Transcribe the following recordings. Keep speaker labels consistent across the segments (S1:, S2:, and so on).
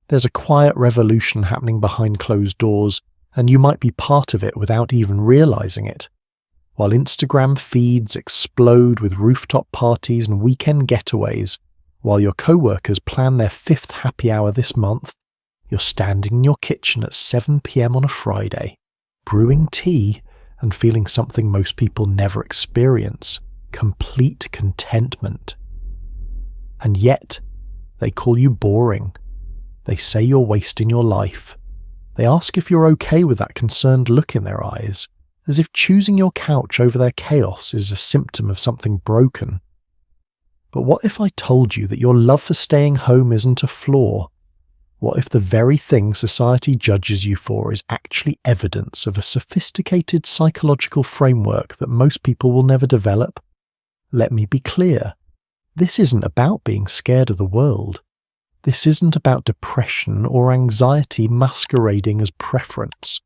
S1: There's a quiet revolution happening behind closed doors, and you might be part of it without even realizing it. While Instagram feeds explode with rooftop parties and weekend getaways, while your co-workers plan their 5th happy hour this month, you're standing in your kitchen at 7 p.m. on a Friday, brewing tea and feeling something most people never experience: complete contentment. And yet, they call you boring. They say you're wasting your life. They ask if you're okay with that concerned look in their eyes, as if choosing your couch over their chaos is a symptom of something broken. But what if I told you that your love for staying home isn't a flaw? What if the very thing society judges you for is actually evidence of a sophisticated psychological framework that most people will never develop? Let me be clear. This isn't about being scared of the world. This isn't about depression or anxiety masquerading as preference.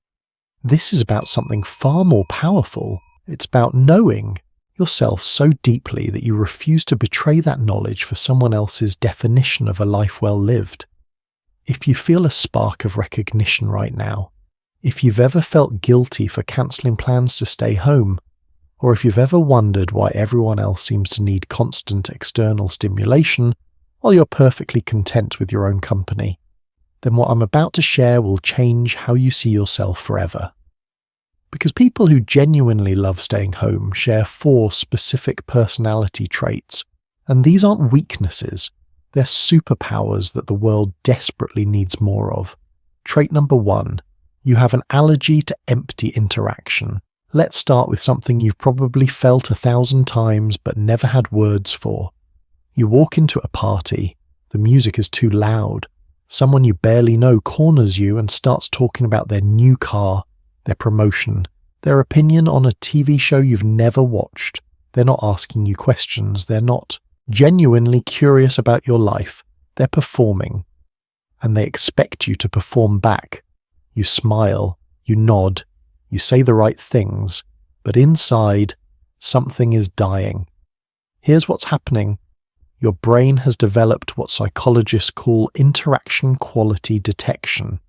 S1: This is about something far more powerful. It's about knowing yourself so deeply that you refuse to betray that knowledge for someone else's definition of a life well lived. If you feel a spark of recognition right now, if you've ever felt guilty for cancelling plans to stay home, or if you've ever wondered why everyone else seems to need constant external stimulation while you're perfectly content with your own company, then what I'm about to share will change how you see yourself forever. Because people who genuinely love staying home share 4 specific personality traits, and these aren't weaknesses, they're superpowers that the world desperately needs more of. Trait number 1, you have an allergy to empty interaction. Let's start with something you've probably felt 1,000 times but never had words for. You walk into a party, the music is too loud, someone you barely know corners you and starts talking about their new car, their promotion, their opinion on a TV show you've never watched. They're not asking you questions, they're not genuinely curious about your life, they're performing. And they expect you to perform back. You smile, you nod, you say the right things, but inside, something is dying. Here's what's happening. Your brain has developed what psychologists call interaction quality detection.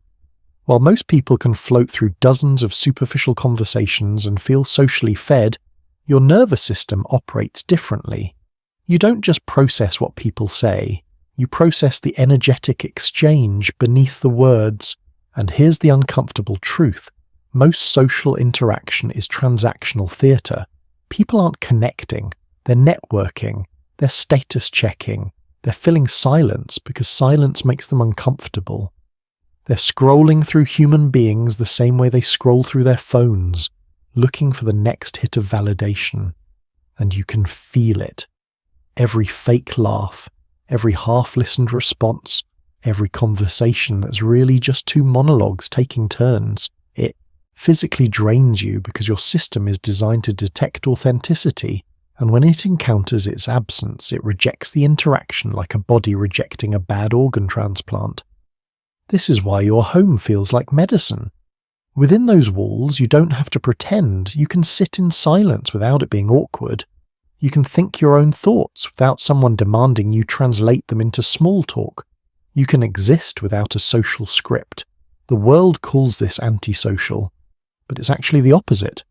S1: While most people can float through dozens of superficial conversations and feel socially fed, your nervous system operates differently. You don't just process what people say, you process the energetic exchange beneath the words. And here's the uncomfortable truth. Most social interaction is transactional theatre. People aren't connecting, they're networking, they're status checking, they're filling silence because silence makes them uncomfortable. They're scrolling through human beings the same way they scroll through their phones, looking for the next hit of validation. And you can feel it. Every fake laugh, every half-listened response, every conversation that's really just 2 monologues taking turns. It physically drains you because your system is designed to detect authenticity, and when it encounters its absence, it rejects the interaction like a body rejecting a bad organ transplant. This is why your home feels like medicine. Within those walls, you don't have to pretend. You can sit in silence without it being awkward. You can think your own thoughts without someone demanding you translate them into small talk. You can exist without a social script. The world calls this antisocial, but it's actually the opposite.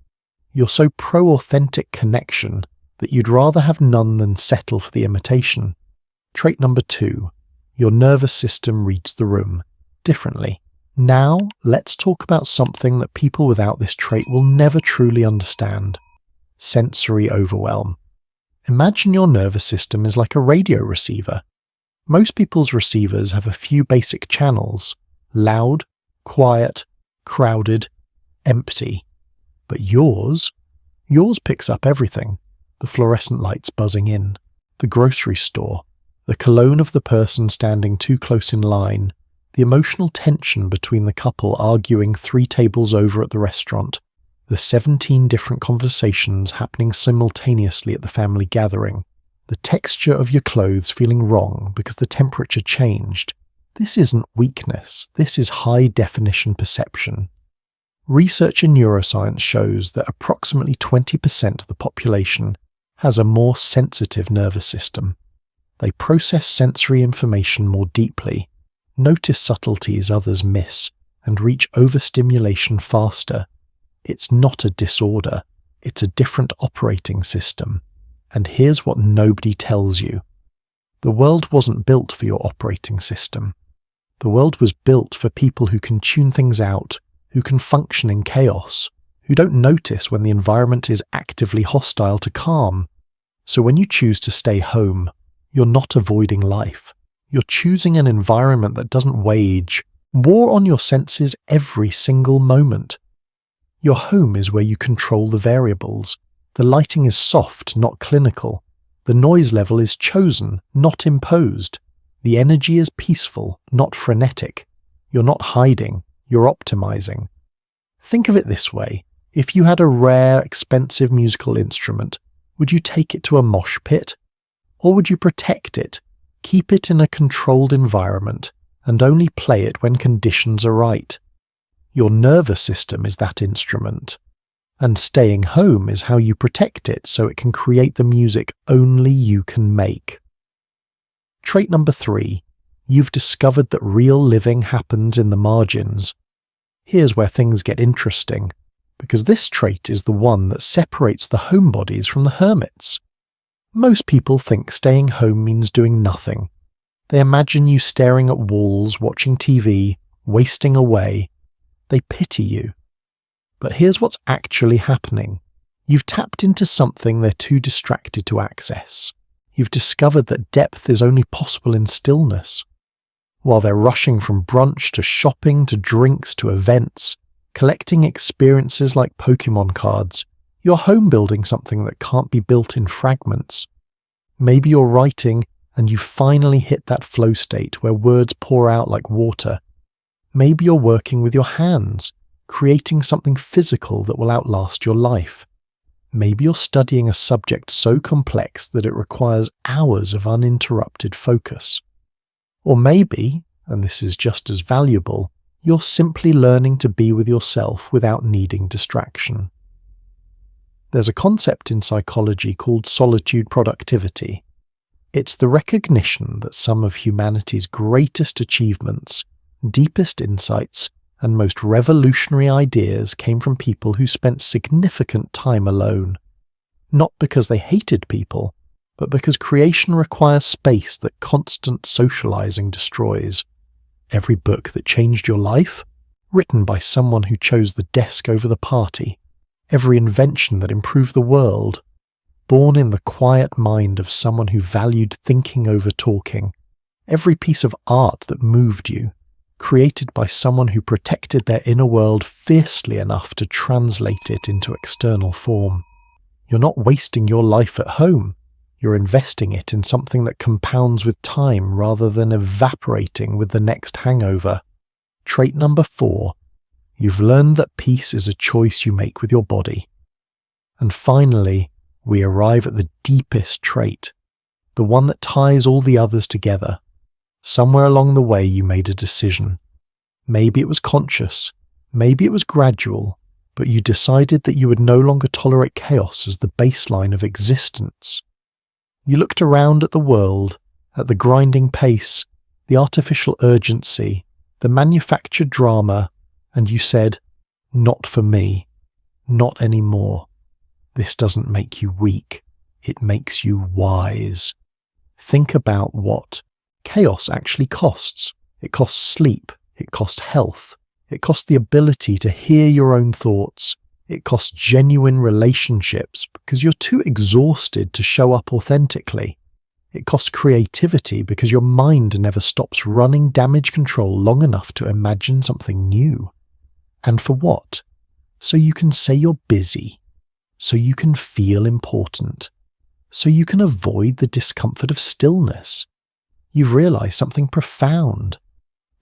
S1: You're so pro-authentic connection that you'd rather have none than settle for the imitation. Trait number 2, your nervous system reads the room differently. Now, let's talk about something that people without this trait will never truly understand: sensory overwhelm. Imagine your nervous system is like a radio receiver. Most people's receivers have a few basic channels: loud, quiet, crowded, empty. But yours picks up everything. The fluorescent lights buzzing in, the grocery store, the cologne of the person standing too close in line, the emotional tension between the couple arguing 3 tables over at the restaurant, the 17 different conversations happening simultaneously at the family gathering, the texture of your clothes feeling wrong because the temperature changed. This isn't weakness, this is high-definition perception. Research in neuroscience shows that approximately 20% of the population has a more sensitive nervous system. They process sensory information more deeply. Notice subtleties others miss and reach overstimulation faster. It's not a disorder, it's a different operating system. And here's what nobody tells you. The world wasn't built for your operating system. The world was built for people who can tune things out, who can function in chaos, who don't notice when the environment is actively hostile to calm. So when you choose to stay home, you're not avoiding life. You're choosing an environment that doesn't wage war on your senses every single moment. Your home is where you control the variables. The lighting is soft, not clinical. The noise level is chosen, not imposed. The energy is peaceful, not frenetic. You're not hiding, you're optimizing. Think of it this way. If you had a rare, expensive musical instrument, would you take it to a mosh pit? Or would you protect it, keep it in a controlled environment, and only play it when conditions are right? Your nervous system is that instrument. And staying home is how you protect it so it can create the music only you can make. Trait number 3. You've discovered that real living happens in the margins. Here's where things get interesting, because this trait is the one that separates the homebodies from the hermits. Most people think staying home means doing nothing. They imagine you staring at walls, watching TV, wasting away. They pity you. But here's what's actually happening. You've tapped into something they're too distracted to access. You've discovered that depth is only possible in stillness. While they're rushing from brunch to shopping to drinks to events, collecting experiences like Pokemon cards, you're home building something that can't be built in fragments. Maybe you're writing and you finally hit that flow state where words pour out like water. Maybe you're working with your hands, creating something physical that will outlast your life. Maybe you're studying a subject so complex that it requires hours of uninterrupted focus. Or maybe, and this is just as valuable, you're simply learning to be with yourself without needing distraction. There's a concept in psychology called solitude productivity. It's the recognition that some of humanity's greatest achievements, deepest insights, and most revolutionary ideas came from people who spent significant time alone. Not because they hated people, but because creation requires space that constant socializing destroys. Every book that changed your life? Written by someone who chose the desk over the party. Every invention that improved the world? Born in the quiet mind of someone who valued thinking over talking. Every piece of art that moved you? Created by someone who protected their inner world fiercely enough to translate it into external form. You're not wasting your life at home. You're investing it in something that compounds with time rather than evaporating with the next hangover. Trait number 4. You've learned that peace is a choice you make with your body. And finally, we arrive at the deepest trait, the one that ties all the others together. Somewhere along the way you made a decision. Maybe it was conscious, maybe it was gradual, but you decided that you would no longer tolerate chaos as the baseline of existence. You looked around at the world, at the grinding pace, the artificial urgency, the manufactured drama, and you said, "Not for me, not anymore. This doesn't make you weak, it makes you wise." Think about what chaos actually costs. It costs sleep, it costs health, it costs the ability to hear your own thoughts, it costs genuine relationships because you're too exhausted to show up authentically. It costs creativity because your mind never stops running damage control long enough to imagine something new. And for what? So you can say you're busy, so you can feel important, so you can avoid the discomfort of stillness. You've realized something profound.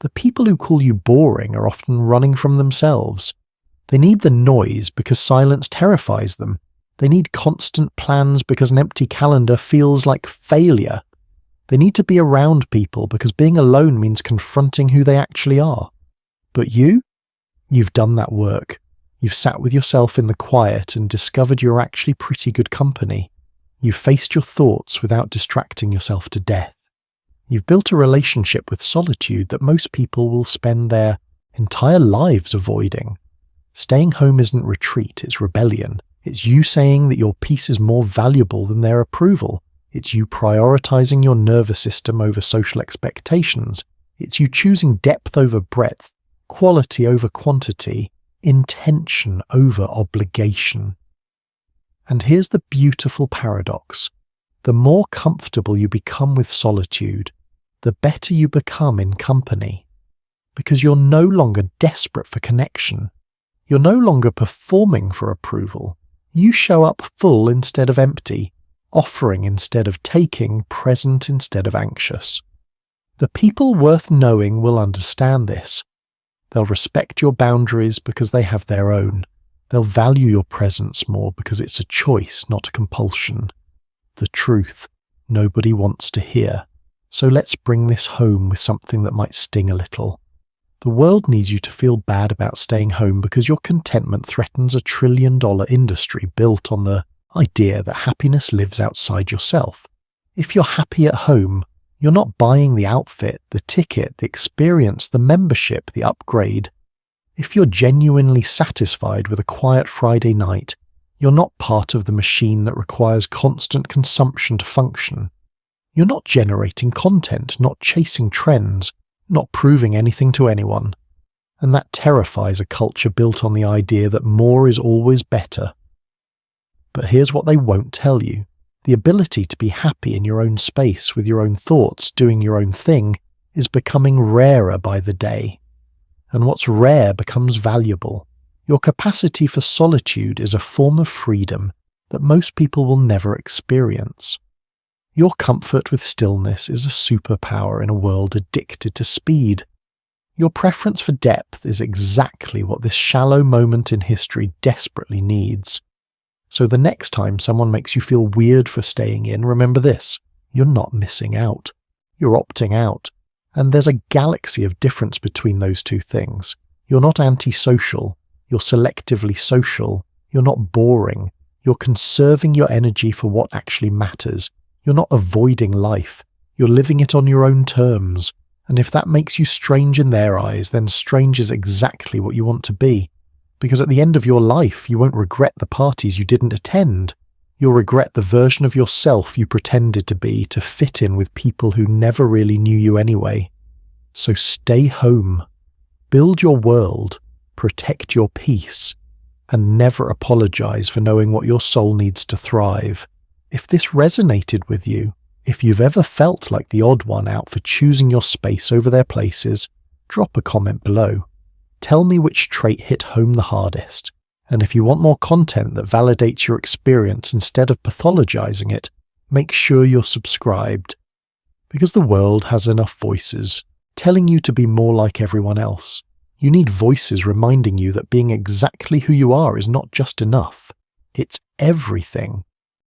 S1: The people who call you boring are often running from themselves. They need the noise because silence terrifies them. They need constant plans because an empty calendar feels like failure. They need to be around people because being alone means confronting who they actually are. But you've done that work. You've sat with yourself in the quiet and discovered you're actually pretty good company. You've faced your thoughts without distracting yourself to death. You've built a relationship with solitude that most people will spend their entire lives avoiding. Staying home isn't retreat, it's rebellion. It's you saying that your peace is more valuable than their approval. It's you prioritizing your nervous system over social expectations. It's you choosing depth over breadth, quality over quantity, intention over obligation. And here's the beautiful paradox. The more comfortable you become with solitude, the better you become in company. Because you're no longer desperate for connection. You're no longer performing for approval. You show up full instead of empty, offering instead of taking, present instead of anxious. The people worth knowing will understand this. They'll respect your boundaries because they have their own. They'll value your presence more because it's a choice, not a compulsion. The truth nobody wants to hear. So let's bring this home with something that might sting a little. The world needs you to feel bad about staying home because your contentment threatens a $1 trillion industry built on the idea that happiness lives outside yourself. If you're happy at home, you're not buying the outfit, the ticket, the experience, the membership, the upgrade. If you're genuinely satisfied with a quiet Friday night, you're not part of the machine that requires constant consumption to function. You're not generating content, not chasing trends, not proving anything to anyone. And that terrifies a culture built on the idea that more is always better. But here's what they won't tell you. The ability to be happy in your own space, with your own thoughts, doing your own thing, is becoming rarer by the day. And what's rare becomes valuable. Your capacity for solitude is a form of freedom that most people will never experience. Your comfort with stillness is a superpower in a world addicted to speed. Your preference for depth is exactly what this shallow moment in history desperately needs. So the next time someone makes you feel weird for staying in, remember this: you're not missing out. You're opting out. And there's a galaxy of difference between those two things. You're not antisocial. You're selectively social. You're not boring. You're conserving your energy for what actually matters. You're not avoiding life. You're living it on your own terms. And if that makes you strange in their eyes, then strange is exactly what you want to be. Because at the end of your life, you won't regret the parties you didn't attend. You'll regret the version of yourself you pretended to be to fit in with people who never really knew you anyway. So stay home. Build your world. Protect your peace. And never apologize for knowing what your soul needs to thrive. If this resonated with you, if you've ever felt like the odd one out for choosing your space over their places, drop a comment below. Tell me which trait hit home the hardest. And if you want more content that validates your experience instead of pathologizing it, make sure you're subscribed. Because the world has enough voices telling you to be more like everyone else. You need voices reminding you that being exactly who you are is not just enough. It's everything.